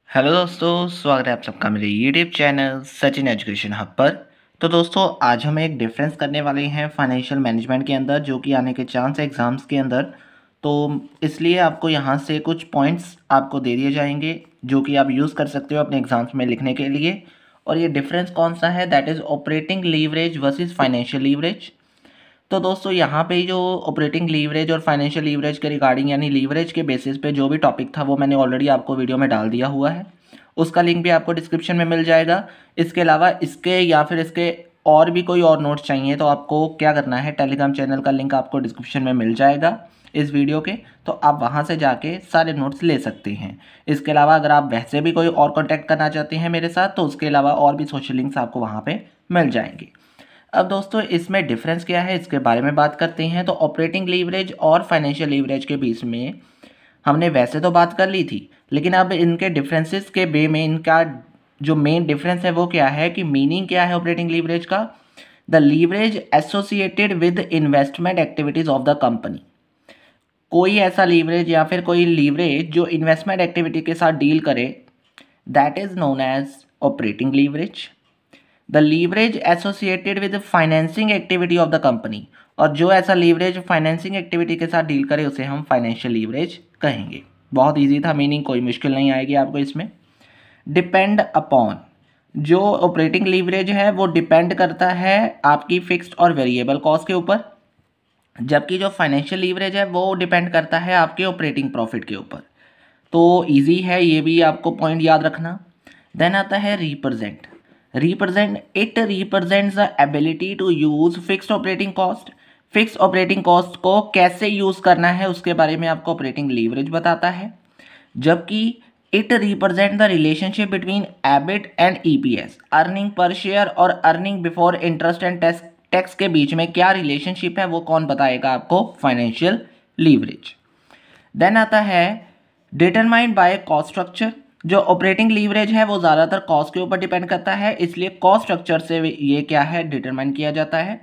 Hello दोस्तों, स्वागत है आप सबका मेरे YouTube channel Sachin education hub पर। तो दोस्तों आज हम एक डिफरेंस करने वाले हैं फाइनेंशियल मैनेजमेंट के अंदर, जो कि आने के चांस है एग्ज़ाम्स के अंदर। तो इसलिए आपको यहाँ से कुछ पॉइंट्स आपको दे दिए जाएंगे जो कि आप यूज़ कर सकते हो अपने एग्ज़ाम्स में लिखने के लिए। और ये डिफरेंस कौन सा है, that is operating leverage versus financial leverage. तो दोस्तों यहाँ पे जो ऑपरेटिंग लीवरेज और फाइनेंशियल लीवरेज के रिगार्डिंग यानी लीवरेज के बेसिस पे जो भी टॉपिक था वो मैंने ऑलरेडी आपको वीडियो में डाल दिया हुआ है। उसका लिंक भी आपको डिस्क्रिप्शन में मिल जाएगा। इसके अलावा इसके या फिर इसके और भी कोई और नोट्स चाहिए तो आपको क्या करना है, टेलीग्राम चैनल का लिंक आपको डिस्क्रिप्शन में मिल जाएगा इस वीडियो के, तो आप वहाँ से जाके सारे नोट्स ले सकते हैं। इसके अलावा अगर आप वैसे भी कोई और कॉन्टैक्ट करना चाहते हैं मेरे साथ तो उसके अलावा और भी सोशल लिंक्स आपको वहाँ पर मिल जाएंगे। अब दोस्तों इसमें डिफरेंस क्या है इसके बारे में बात करते हैं। तो ऑपरेटिंग लीवरेज और फाइनेंशियल लीवरेज के बीच में हमने वैसे तो बात कर ली थी, लेकिन अब इनके डिफरेंसेस के वे में इनका जो मेन डिफरेंस है वो क्या है कि मीनिंग क्या है ऑपरेटिंग लीवरेज का। The leverage associated with investment activities of the company. कोई ऐसा लीवरेज या फिर कोई लीवरेज जो इन्वेस्टमेंट एक्टिविटी के साथ डील करे, that is known as operating leverage. The leverage associated with financing activity of the company, और जो ऐसा लीवरेज फाइनेंसिंग एक्टिविटी के साथ डील करे उसे हम फाइनेंशियल लीवरेज कहेंगे। बहुत इजी था मीनिंग, कोई मुश्किल नहीं आएगी आपको इसमें। डिपेंड अपॉन, जो ऑपरेटिंग लीवरेज है वो डिपेंड करता है आपकी फिक्स्ड और वेरिएबल कॉस्ट के ऊपर, जबकि जो फाइनेंशियल लीवरेज है वो डिपेंड करता है आपके ऑपरेटिंग प्रॉफिट के ऊपर। तो इजी है, ये भी आपको पॉइंट याद रखना। देन आता है represent. It represents the ability to use fixed operating cost. Fixed operating cost को कैसे यूज करना है उसके बारे में आपको ऑपरेटिंग लीवरेज बताता है। जबकि it represent the relationship between EBIT and EPS, earning per share और earning before interest and tax के बीच में क्या रिलेशनशिप है वो कौन बताएगा आपको, फाइनेंशियल लीवरेज। देन आता है डिटरमाइंड बाय कॉस्ट स्ट्रक्चर। जो ऑपरेटिंग लीवरेज है वो ज़्यादातर कॉस्ट के ऊपर डिपेंड करता है, इसलिए कॉस्ट स्ट्रक्चर से ये क्या है, डिटरमाइन किया जाता है।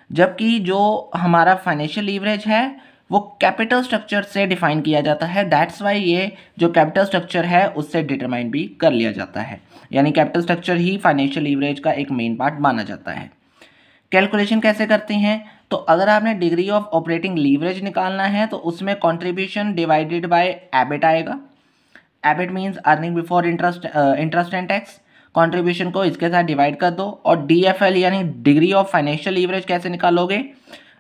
जबकि जो हमारा फाइनेंशियल लीवरेज है वो कैपिटल स्ट्रक्चर से डिफाइन किया जाता है। दैट्स वाई ये जो कैपिटल स्ट्रक्चर है उससे डिटरमाइन भी कर लिया जाता है, यानी कैपिटल स्ट्रक्चर ही फाइनेंशियल लीवरेज का एक मेन पार्ट माना जाता है। कैलकुलेशन कैसे करते हैं, तो अगर आपने डिग्री ऑफ ऑपरेटिंग लीवरेज निकालना है तो उसमें कंट्रीब्यूशन डिवाइडेड बाय एबिट आएगा। EBIT means earning before interest and tax. Contribution को इसके साथ डिवाइड कर दो। और डीएफएल यानी डिग्री ऑफ फाइनेंशियल लीवरेज कैसे निकालोगे,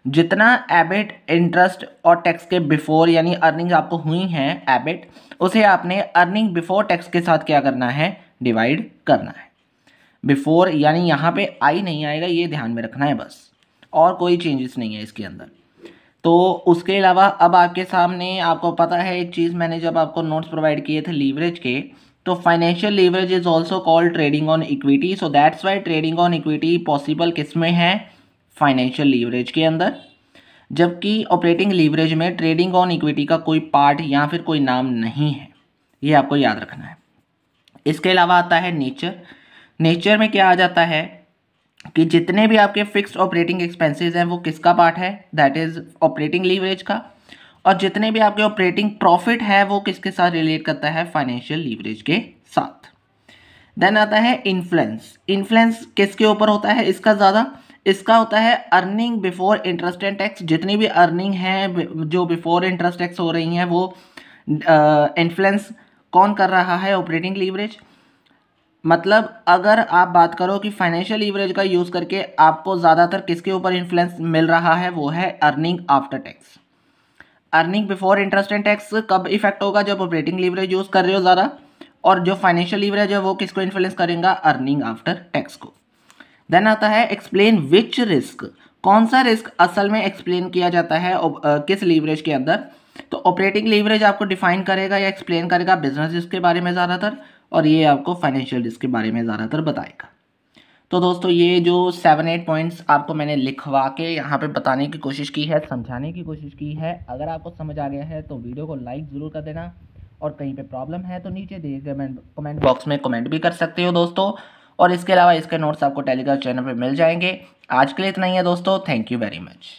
जितना एबिट इंटरेस्ट और टैक्स के बिफोर यानी अर्निंग आपको हुई हैं एबिट, उसे आपने अर्निंग बिफोर टैक्स के साथ क्या करना है, डिवाइड करना है। बिफोर यानी यहाँ पे आई नहीं आएगा, ये ध्यान में रखना है बस, और कोई चेंजेस नहीं है इसके अंदर। तो उसके अलावा अब आपके सामने आपको पता है एक चीज़, मैंने जब आपको नोट्स प्रोवाइड किए थे लीवरेज के, तो financial leverage is also called trading on equity. So that's why trading on equity possible किस में है, फाइनेंशियल लीवरेज के अंदर। जबकि ऑपरेटिंग लीवरेज में ट्रेडिंग ऑन इक्विटी का कोई पार्ट या फिर कोई नाम नहीं है, ये आपको याद रखना है। इसके अलावा आता है नेचर। नेचर में क्या आ जाता है कि जितने भी आपके फिक्स्ड ऑपरेटिंग एक्सपेंसेस हैं वो किसका पार्ट है, दैट इज ऑपरेटिंग लीवरेज का। और जितने भी आपके ऑपरेटिंग प्रॉफिट है वो किसके साथ रिलेट करता है, फाइनेंशियल लीवरेज के साथ। देन आता है इन्फ्लुएंस। इन्फ्लुएंस किसके ऊपर होता है इसका ज़्यादा, इसका होता है earning before interest and tax. जितनी भी अर्निंग है जो बिफोर इंटरेस्ट टैक्स हो रही हैं वो इन्फ्लुएंस कौन कर रहा है, ऑपरेटिंग लीवरेज। मतलब अगर आप बात करो कि फाइनेंशियल लीवरेज का यूज़ करके आपको ज़्यादातर किसके ऊपर इन्फ्लुएंस मिल रहा है, वो है earning after tax. Earning before interest and tax कब इफेक्ट होगा, जब ऑपरेटिंग लीवरेज यूज़ कर रहे हो ज़्यादा। और जो फाइनेंशियल लीवरेज है वो किसको इन्फ्लुएंस करेगा, अर्निंग आफ्टर टैक्स को। देन आता है एक्सप्लेन विच रिस्क। कौन सा रिस्क असल में एक्सप्लेन किया जाता है किस लीवरेज के अंदर, तो ऑपरेटिंग लीवरेज आपको डिफाइन करेगा या एक्सप्लेन करेगा बिजनेस रिस्क के बारे में ज़्यादातर, और ये आपको फाइनेंशियल रिस्क के बारे में ज़्यादातर बताएगा। तो दोस्तों ये जो 7-8 पॉइंट्स आपको मैंने लिखवा के यहाँ पे बताने की कोशिश की है, समझाने की कोशिश की है। अगर आपको समझ आ गया है तो वीडियो को लाइक ज़रूर कर देना, और कहीं पे प्रॉब्लम है तो नीचे दिए गए कमेंट बॉक्स में कमेंट भी कर सकते हो दोस्तों। और इसके अलावा इसके नोट्स आपको टेलीग्राम चैनल पर मिल जाएंगे। आज के लिए इतना ही है दोस्तों, थैंक यू वेरी मच।